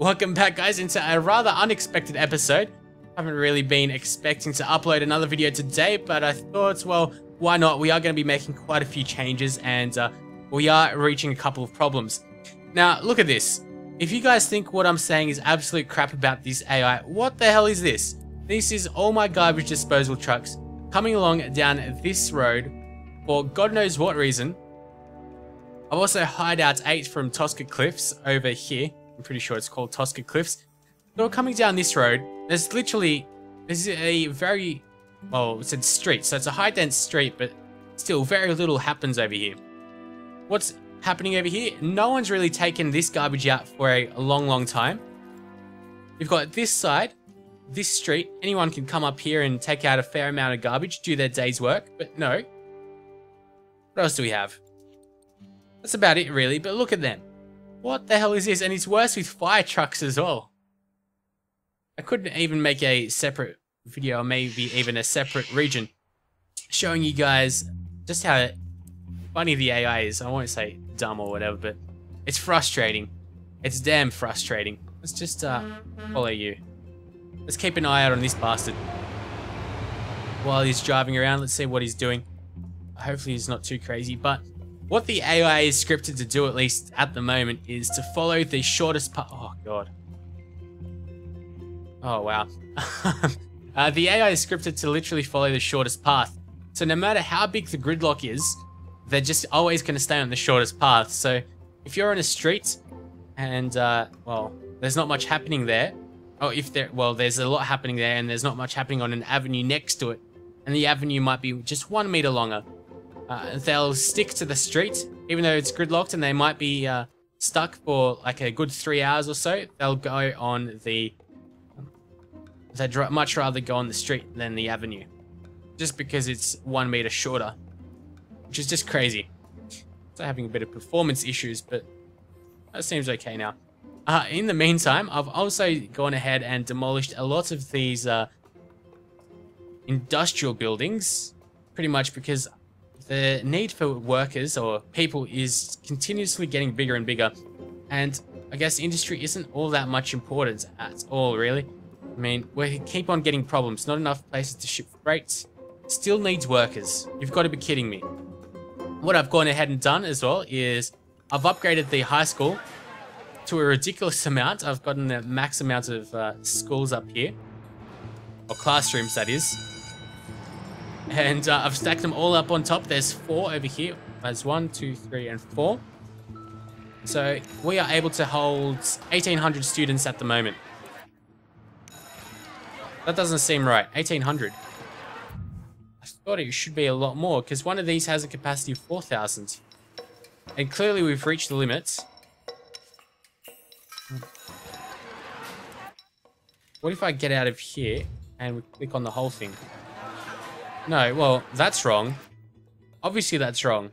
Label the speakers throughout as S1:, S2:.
S1: Welcome back, guys, into a rather unexpected episode. Haven't really been expecting to upload another video today, but I thought, well, why not? We are going to be making quite a few changes, and we are reaching a couple of problems. Now, look at this. If you guys think what I'm saying is absolute crap about this AI, what the hell is this? This is all my garbage disposal trucks coming along down this road for God knows what reason. I've also hideout 8 from Tosca Cliffs over here. I'm pretty sure it's called Tosca Cliffs. So coming down this road, there's a very, well, it's a street. So it's a high dense street, but still very little happens over here. What's happening over here? No one's really taken this garbage out for a long time. You've got this side, this street. Anyone can come up here and take out a fair amount of garbage, do their day's work, but no. What else do we have? That's about it, really, but look at them. What the hell is this? And it's worse with fire trucks as well. I couldn't even make a separate video, or maybe even a separate region, showing you guys just how funny the AI is. I won't say dumb or whatever, but it's frustrating. It's damn frustrating. Let's just follow you. Let's keep an eye out on this bastard. While he's driving around, let's see what he's doing. Hopefully he's not too crazy, but what the AI is scripted to do, at least at the moment, is to follow the shortest path. Oh, God. Oh, wow. The AI is scripted to literally follow the shortest path. So no matter how big the gridlock is, they're just always going to stay on the shortest path. So if you're on a street and, well, there's not much happening there, or if there, well, there's a lot happening there and there's not much happening on an avenue next to it, and the avenue might be just 1 meter longer, they'll stick to the street, even though it's gridlocked, and they might be stuck for like a good 3 hours or so. They'll go on the... They'd much rather go on the street than the avenue, just because it's 1 meter shorter, which is just crazy. So having a bit of performance issues, but that seems okay now. In the meantime, I've also gone ahead and demolished a lot of these industrial buildings, pretty much because the need for workers or people is continuously getting bigger and bigger, and I guess industry isn't all that much important at all, really. I mean, we keep on getting problems. Not enough places to ship freight. Still needs workers. You've got to be kidding me. What I've gone ahead and done as well is I've upgraded the high school to a ridiculous amount. I've gotten the max amount of schools up here, or classrooms, that is. And I've stacked them all up on top. There's 4 over here. There's 1, 2, 3, and 4. So we are able to hold 1,800 students at the moment. That doesn't seem right. 1,800. I thought it should be a lot more, because one of these has a capacity of 4,000. And clearly we've reached the limits. What if I get out of here and we click on the whole thing? No, well, that's wrong. Obviously that's wrong.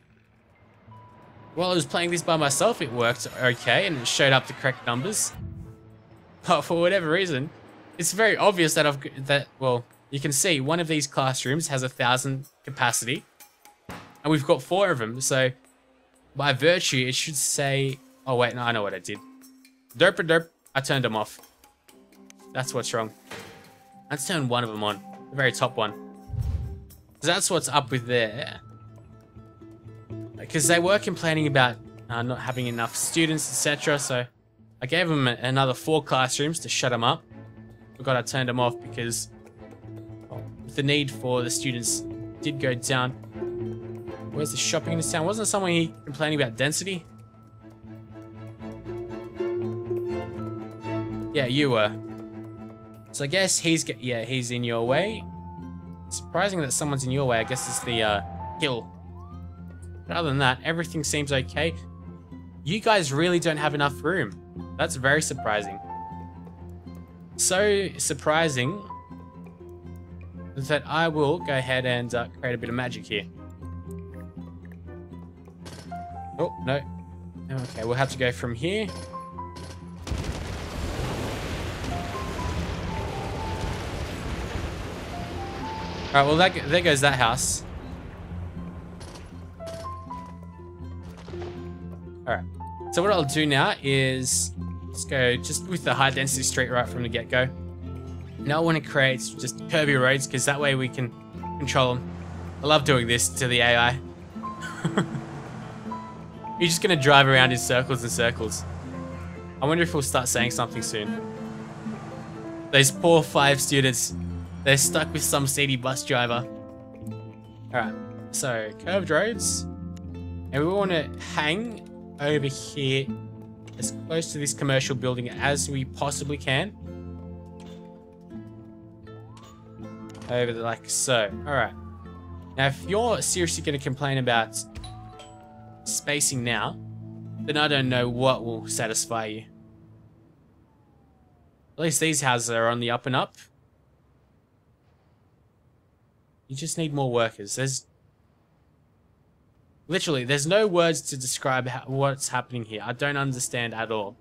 S1: While I was playing this by myself, it worked okay and it showed up the correct numbers. But for whatever reason, it's very obvious that well, you can see one of these classrooms has 1,000 capacity, and we've got 4 of them. So by virtue, it should say, oh wait, no, I know what I did. Derp, I turned them off. That's what's wrong. Let's turn one of them on, the very top one. So that's what's up with there. Because they were complaining about not having enough students, etc. So I gave them another 4 classrooms to shut them up. Forgot I turned them off because the need for the students did go down. Where's the shopping in this town? Wasn't someone here complaining about density? Yeah, you were. So I guess he's in your way. Surprising that someone's in your way. I guess it's the hill. But other than that, everything seems okay. You guys really don't have enough room. That's very surprising. So surprising that I will go ahead and create a bit of magic here. Oh, no. Okay, we'll have to go from here. Alright, well, there goes that house. Alright, so what I'll do now is Let's go just with the high density street right from the get-go. Now I want to create just curvy roads because that way we can control them. I love doing this to the AI. You're just going to drive around in circles and circles. I wonder if we'll start saying something soon. Those poor 5 students, they're stuck with some seedy bus driver. Alright, so curved roads. And we want to hang over here as close to this commercial building as we possibly can. Over there, like so. Alright. Now, if you're seriously going to complain about spacing now, then I don't know what will satisfy you. At least these houses are on the up and up. You just need more workers. Literally, there's no words to describe what's happening here. I don't understand at all.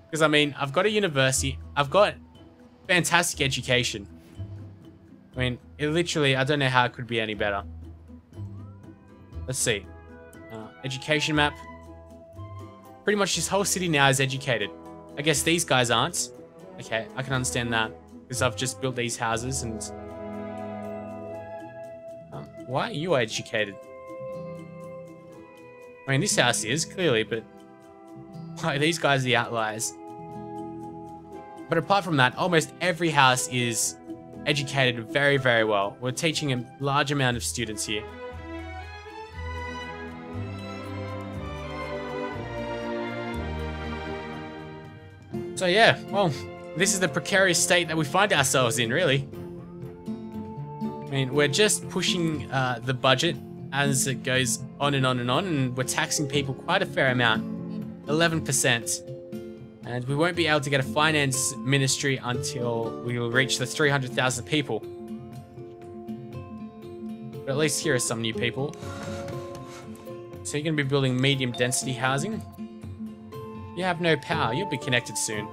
S1: Because, I mean, I've got a university. I've got fantastic education. I mean, it literally, I don't know how it could be any better. Let's see. Education map. Pretty much this whole city now is educated. I guess these guys aren't. Okay, I can understand that. Because I've just built these houses and... why are you educated? I mean, this house is, clearly, but... why are these guys the outliers? But apart from that, almost every house is educated very, very well. We're teaching a large amount of students here. So yeah, well, this is the precarious state that we find ourselves in, really. I mean, we're just pushing the budget as it goes on and on and on, and we're taxing people quite a fair amount, 11%. And we won't be able to get a finance ministry until we will reach the 300,000 people. But at least here are some new people. So you're going to be building medium density housing. You have no power. You'll be connected soon.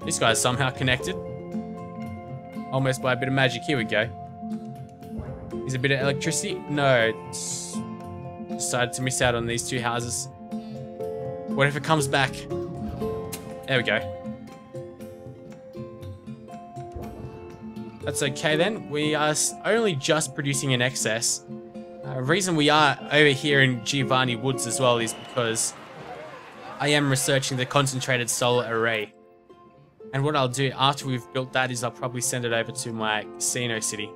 S1: This guy's somehow connected. Almost by a bit of magic. Here we go. Is a bit of electricity? No. It's decided to miss out on these 2 houses. What if it comes back? There we go. That's okay then. We are only just producing in excess. The reason we are over here in Giovanni Woods as well is because I am researching the concentrated solar array. And what I'll do after we've built that is I'll probably send it over to my casino city.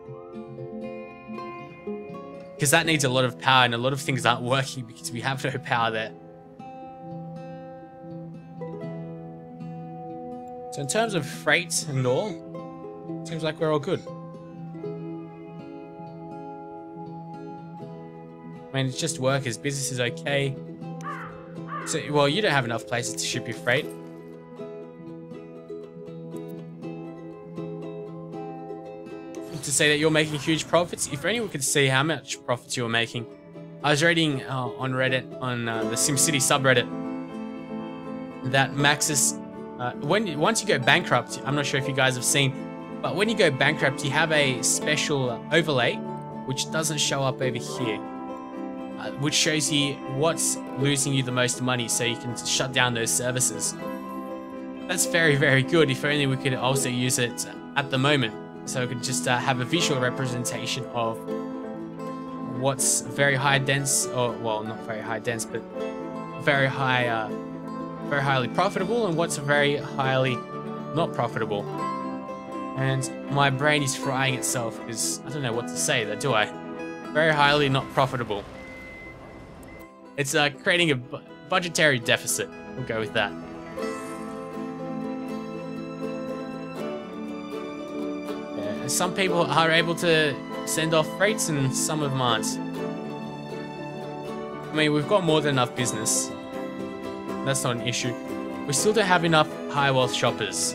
S1: Because that needs a lot of power and a lot of things aren't working because we have no power there. So in terms of freight and all, seems like we're all good. I mean, it's just workers. Business is okay. So, well, you don't have enough places to ship your freight. To say that you're making huge profits. If anyone could see how much profits you're making. I was reading on Reddit, on the SimCity subreddit, that Maxis, once you go bankrupt, I'm not sure if you guys have seen, but when you go bankrupt, you have a special overlay, which doesn't show up over here, which shows you what's losing you the most money so you can shut down those services. That's very, very good. If only we could also use it at the moment. So we could just have a visual representation of what's very high dense, or well, not very high dense, but very high, very highly profitable, and what's very highly not profitable. And my brain is frying itself because I don't know what to say there, do I? Very highly not profitable. It's creating a budgetary deficit. We'll go with that. Some people are able to send off freights and some of them aren't. I mean, we've got more than enough business. That's not an issue. We still don't have enough high wealth shoppers.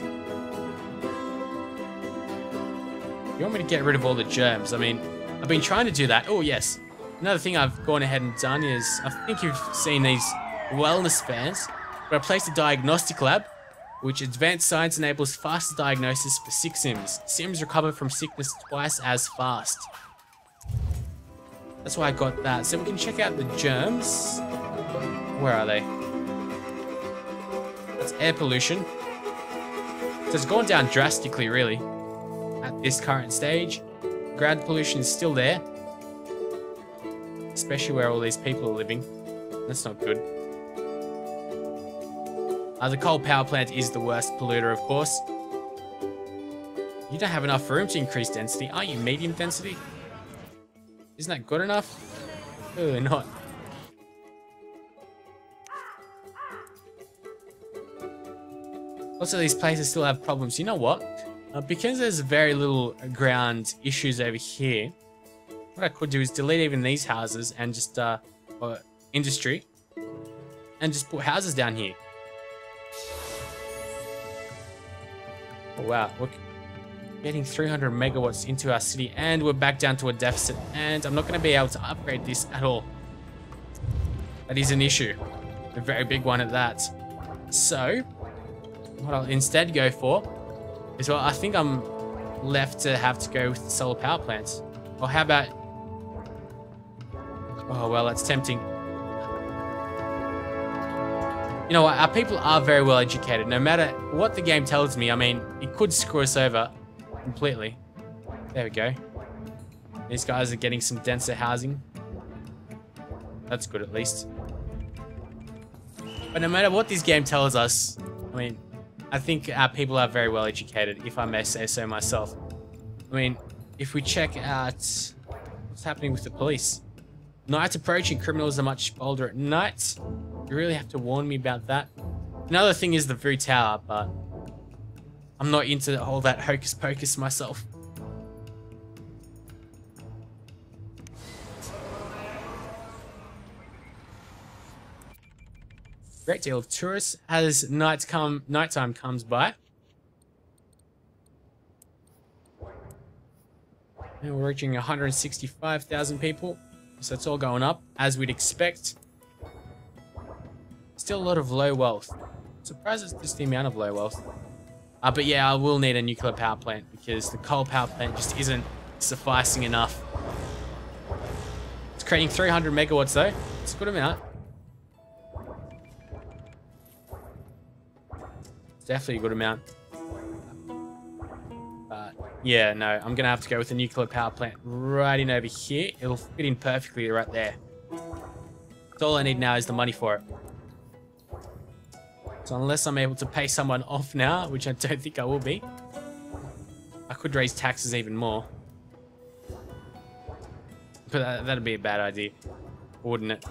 S1: You want me to get rid of all the germs? I mean, I've been trying to do that. Oh, yes. Another thing I've gone ahead and done is, I think you've seen these wellness fans, but I placed a Diagnostic Lab, which advanced science enables faster diagnosis for sick Sims. Sims recover from sickness twice as fast. That's why I got that. So we can check out the germs. Where are they? That's air pollution. So it's gone down drastically, really, at this current stage. Ground pollution is still there, especially where all these people are living. That's not good. The coal power plant is the worst polluter, of course. You don't have enough room to increase density. Aren't you medium density? Isn't that good enough? Clearly not. Also, these places still have problems. You know what? Because there's very little ground issues over here, what I could do is delete even these houses and just, industry, and just put houses down here. Oh, wow. Look. Getting 300 megawatts into our city, and we're back down to a deficit, and I'm not going to be able to upgrade this at all. That is an issue. A very big one at that. So, what I'll instead go for is, well, I think I'm left to have to go with the solar power plants. Or how about... Oh, well, that's tempting. You know what? Our people are very well educated. No matter what the game tells me, I mean, it could screw us over completely. There we go. These guys are getting some denser housing. That's good, at least. But no matter what this game tells us, I mean, I think our people are very well educated, if I may say so myself. I mean, if we check out what's happening with the police. Night approaching, criminals are much bolder at night. You really have to warn me about that. Another thing is the Vu Tower, but I'm not into all that hocus pocus myself. Great deal of tourists as nighttime comes by. And we're reaching 165,000 people. So it's all going up, as we'd expect. Still a lot of low wealth. Surprised it's just the amount of low wealth. But yeah, I will need a nuclear power plant because the coal power plant just isn't sufficing enough. It's creating 300 megawatts though. It's a good amount. It's definitely a good amount. Yeah, no, I'm going to have to go with a nuclear power plant right in over here. It'll fit in perfectly right there. So all I need now is the money for it. So unless I'm able to pay someone off now, which I don't think I will be, I could raise taxes even more. But that'd be a bad idea, wouldn't it?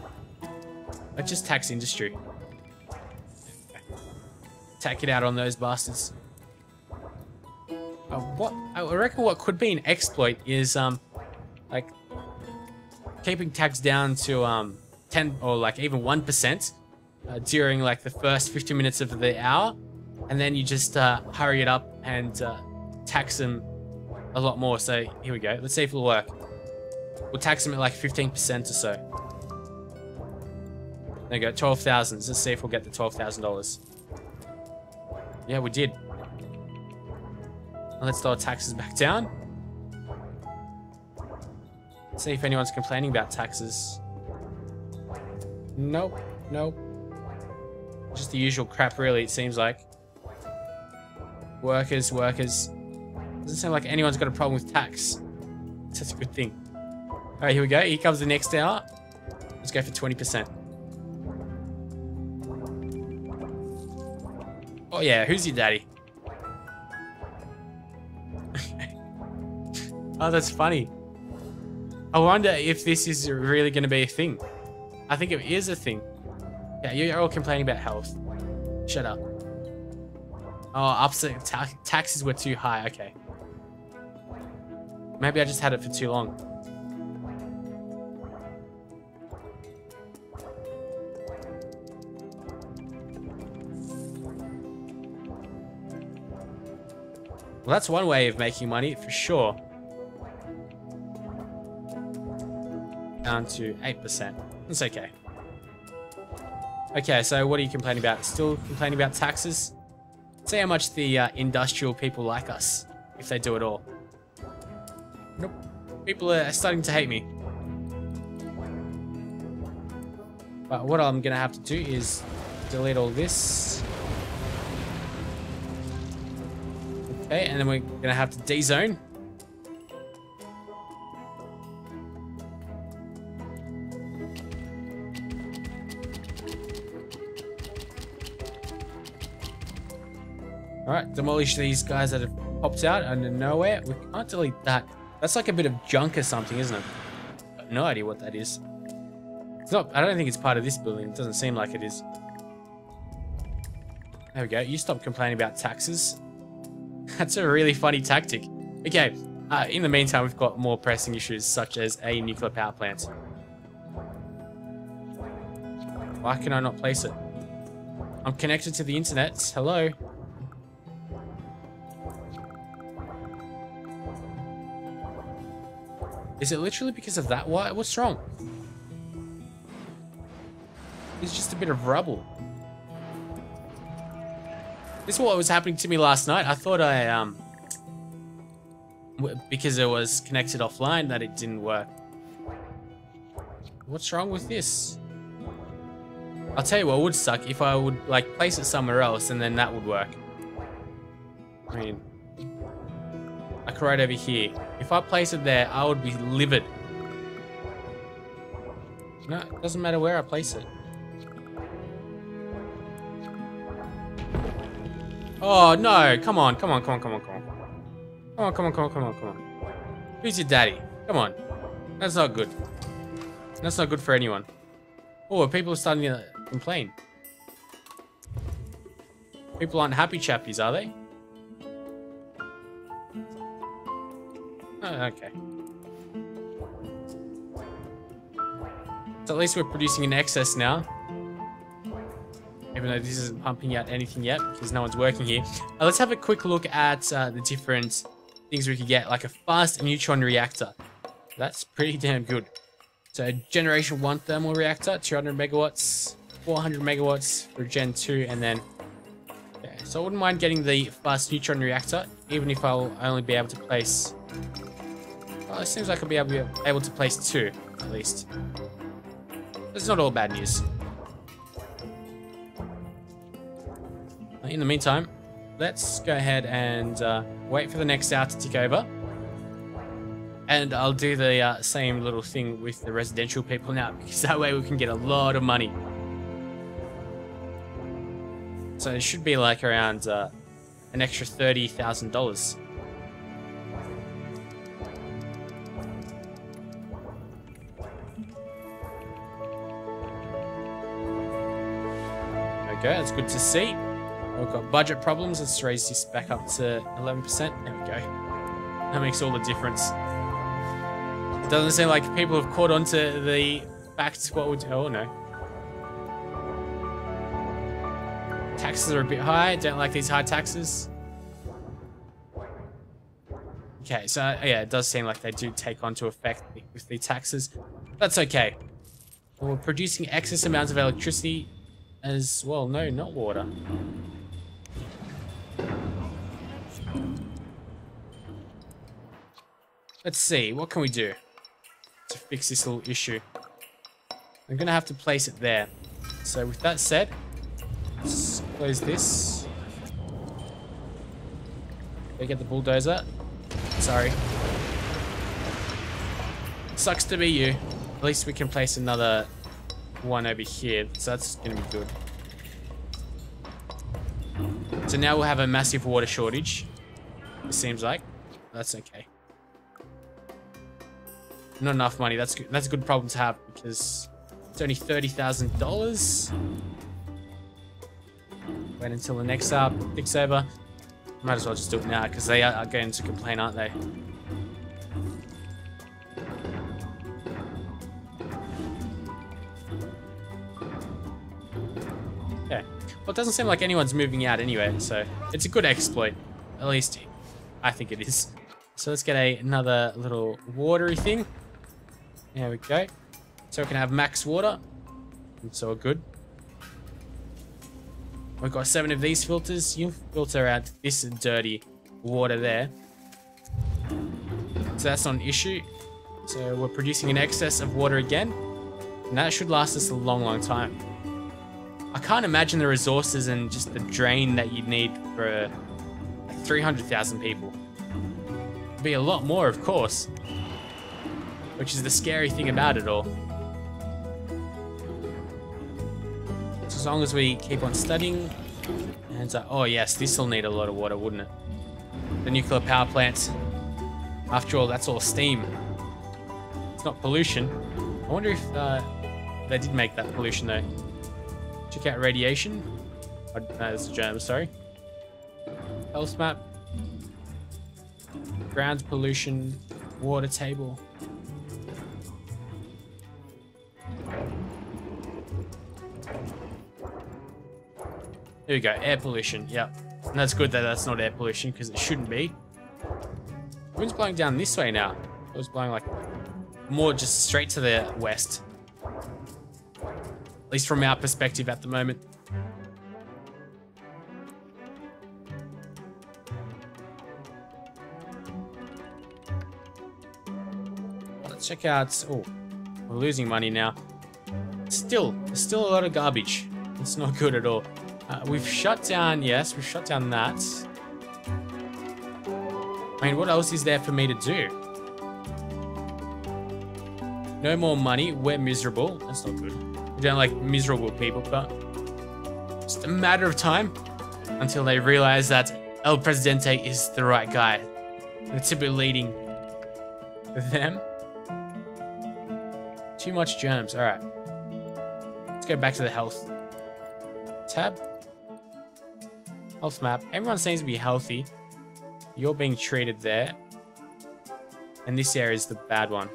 S1: Let's just tax industry. Tack it out on those bastards. What I reckon what could be an exploit is like keeping tax down to 10 or like even 1%. During like the first 15 minutes of the hour, and then you just hurry it up and tax them a lot more. So here we go. Let's see if it'll work. We'll tax them at like 15% or so. There you go, 12,000. Let's see if we'll get the $12,000. Yeah, we did. Let's throw taxes back down. Let's see if anyone's complaining about taxes. Nope, nope. Just the usual crap, really, it seems like. Workers. Doesn't seem like anyone's got a problem with tax. That's a good thing. Alright, here we go. Here comes the next hour. Let's go for 20%. Oh yeah, who's your daddy? Oh, that's funny. I wonder if this is really going to be a thing. I think it is a thing. Yeah, you're all complaining about health. Shut up. Oh, upset taxes were too high. Okay. Maybe I just had it for too long. Well, that's one way of making money for sure. Down to 8%. It's okay. Okay, so what are you complaining about? Still complaining about taxes? See how much the industrial people like us, if they do it all. Nope. People are starting to hate me. But what I'm gonna have to do is delete all this. Okay, and then we're gonna have to D-zone. Alright, demolish these guys that have popped out out of nowhere. We can't delete that. That's like a bit of junk or something, isn't it? I have no idea what that is. It's not, I don't think it's part of this building. It doesn't seem like it is. There we go. You stop complaining about taxes. That's a really funny tactic. Okay, in the meantime, we've got more pressing issues, such as a nuclear power plant. Why can I not place it? I'm connected to the internet. Hello? Is it literally because of that? What's wrong? It's just a bit of rubble. This is what was happening to me last night. I thought because it was connected offline that it didn't work. What's wrong with this? I'll tell you what would suck if I would like place it somewhere else and then that would work. I mean, like right over here. If I place it there, I would be livid. No, it doesn't matter where I place it. Oh no, come on. Come on. Who's your daddy? Come on. That's not good. That's not good for anyone. Oh, people are starting to complain. People aren't happy chappies, are they? Oh, okay. So at least we're producing in excess now. Even though this isn't pumping out anything yet, because no one's working here. Let's have a quick look at the different things we could get, like a fast neutron reactor. That's pretty damn good. So generation 1 thermal reactor, 200 megawatts, 400 megawatts for Gen 2, and then... Okay, so I wouldn't mind getting the fast neutron reactor, even if I'll only be able to place... Well, it seems like I'll be able to place 2, at least. That's not all bad news. In the meantime, let's go ahead and wait for the next hour to tick over. And I'll do the same little thing with the residential people now, because that way we can get a lot of money. So it should be like around an extra $30,000. Okay, that's good to see. We've got budget problems. Let's raise this back up to 11%. There we go. That makes all the difference. It doesn't seem like people have caught on to the fact what would... Oh, no. Taxes are a bit high. Don't like these high taxes. Okay, so yeah, it does seem like they do take on to effect with the taxes. That's okay. We're producing excess amounts of electricity as well. No, not water. Let's see, what can we do to fix this little issue? I'm gonna have to place it there. So with that said, let's close this. Go get the bulldozer. Sorry. Sucks to be you. At least we can place another one over here, so that's gonna be good. So now we'll have a massive water shortage, it seems like. That's okay. Not enough money. That's good. That's a good problem to have because it's only $30,000. Wait until the next ticks over. Might as well just do it now because they are going to complain, aren't they? Okay. Well, it doesn't seem like anyone's moving out anyway, so it's a good exploit. At least I think it is. So let's get another little watery thing. There we go. So we can have max water. It's all good. We've got 7 of these filters. You filter out this dirty water there. So that's not an issue. So we're producing an excess of water again. And that should last us a long, long time. I can't imagine the resources and just the drain that you'd need for like 300,000 people. It'd be a lot more, of course. Which is the scary thing about it all. So as long as we keep on studying. And oh yes, this will need a lot of water, wouldn't it? The nuclear power plant. After all, that's all steam. It's not pollution. I wonder if they did make that pollution though. Check out radiation. Oh, no, that's a germ, sorry. Health map. Ground pollution. Water table. There we go, air pollution, yep. And that's good that that's not air pollution, because it shouldn't be. The wind's blowing down this way now. It was blowing like more just straight to the west. At least from our perspective at the moment. Let's check out, oh, we're losing money now. There's still a lot of garbage. It's not good at all. We've shut down, yes, we've shut down that. I mean, what else is there for me to do? No more money, we're miserable. That's not good. We don't like miserable people, but it's a matter of time until they realize that El Presidente is the right guy. And to be leading them. Too much germs, alright. Let's go back to the health tab. Health map. Everyone seems to be healthy. You're being treated there. And this area is the bad one.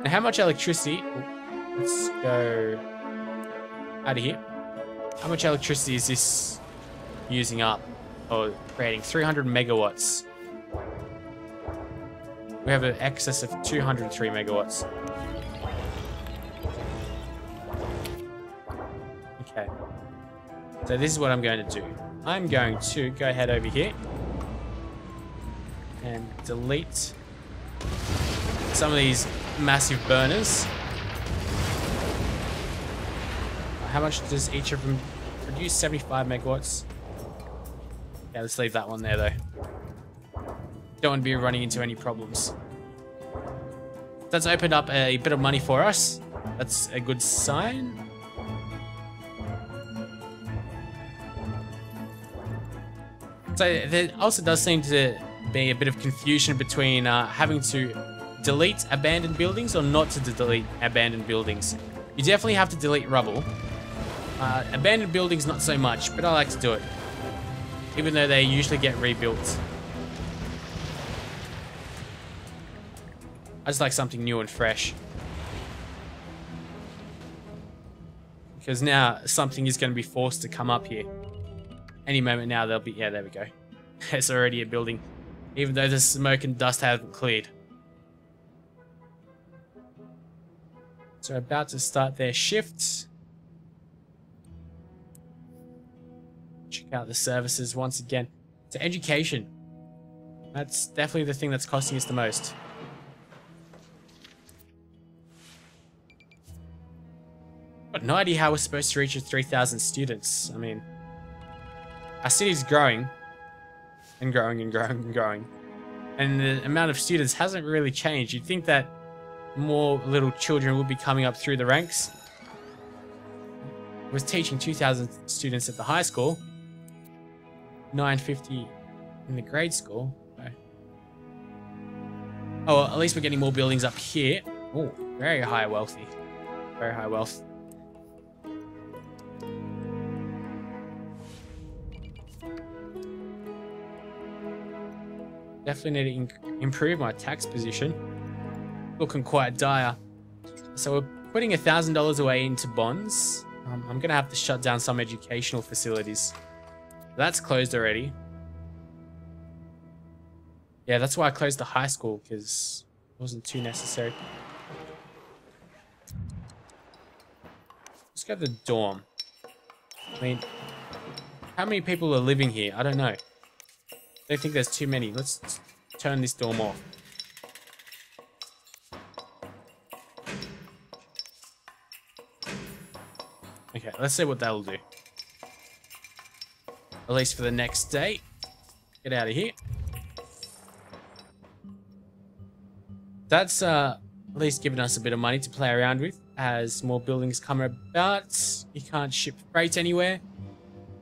S1: Now, how much electricity... Let's go out of here. How much electricity is this using up? Or creating? 300 megawatts. We have an excess of 203 megawatts. Okay. So this is what I'm going to do. I'm going to go ahead over here and delete some of these massive burners. How much does each of them produce? 75 megawatts. Yeah, let's leave that one there though. Don't want to be running into any problems. That's opened up a bit of money for us. That's a good sign. So there also does seem to be a bit of confusion between having to delete abandoned buildings or not to delete abandoned buildings. You definitely have to delete rubble. Abandoned buildings not so much, but I like to do it. Even though they usually get rebuilt. I just like something new and fresh. Because now something is going to be forced to come up here. Any moment now they'll be... Yeah, there we go. It's already a building. Even though the smoke and dust haven't cleared. So about to start their shifts. Check out the services once again. So education. That's definitely the thing that's costing us the most. Got no idea how we're supposed to reach 3,000 students. I mean, our city's growing. And growing and growing and growing. And the amount of students hasn't really changed. You'd think that more little children would be coming up through the ranks. I was teaching 2,000 students at the high school. 950 in the grade school. Okay. Oh, well, at least we're getting more buildings up here. Oh, very high wealthy. Very high wealth. Definitely need to improve my tax position. Looking quite dire. So we're putting $1,000 away into bonds. I'm going to have to shut down some educational facilities. That's closed already. Yeah, that's why I closed the high school, because it wasn't too necessary. Let's go to the dorm. I mean, how many people are living here? I don't know. I don't think there's too many. Let's turn this dorm off. Okay, let's see what that'll do. At least for the next day. Get out of here. That's at least giving us a bit of money to play around with as more buildings come about. You can't ship freight anywhere.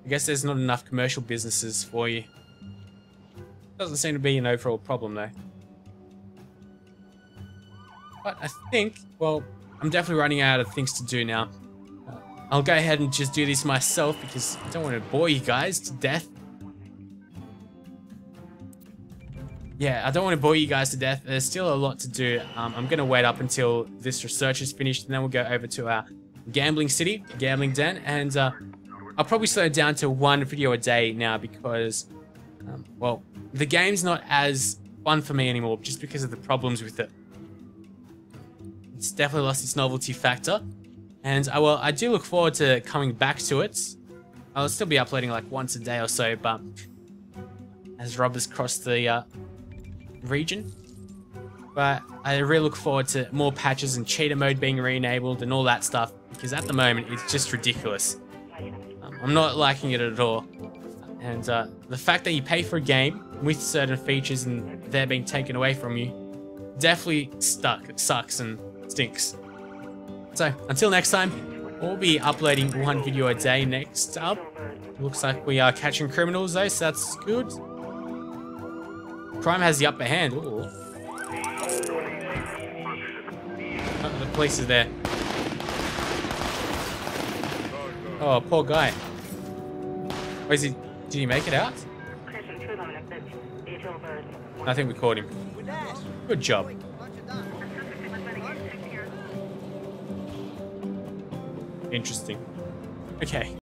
S1: I guess there's not enough commercial businesses for you. Doesn't seem to be an overall problem though. But I think, well, I'm definitely running out of things to do now. I'll go ahead and just do this myself because I don't want to bore you guys to death. Yeah, I don't want to bore you guys to death. There's still a lot to do. I'm going to wait up until this research is finished, and then we'll go over to our gambling city, gambling den, and I'll probably slow it down to 1 video a day now because, well, the game's not as fun for me anymore just because of the problems with it. It's definitely lost its novelty factor, and well, I do look forward to coming back to it. I'll still be uploading like once a day or so, but as robbers cross the region. But I really look forward to more patches and cheater mode being re-enabled and all that stuff, because at the moment it's just ridiculous. I'm not liking it at all. And the fact that you pay for a game with certain features and they're being taken away from you definitely sucks and stinks. So until next time, we'll be uploading 1 video a day next up. Looks like we are catching criminals though, so that's good. Crime has the upper hand. Ooh. Oh, the police is there. Oh, poor guy. Where is he? Did he make it out? I think we caught him. Good job. Interesting. Okay.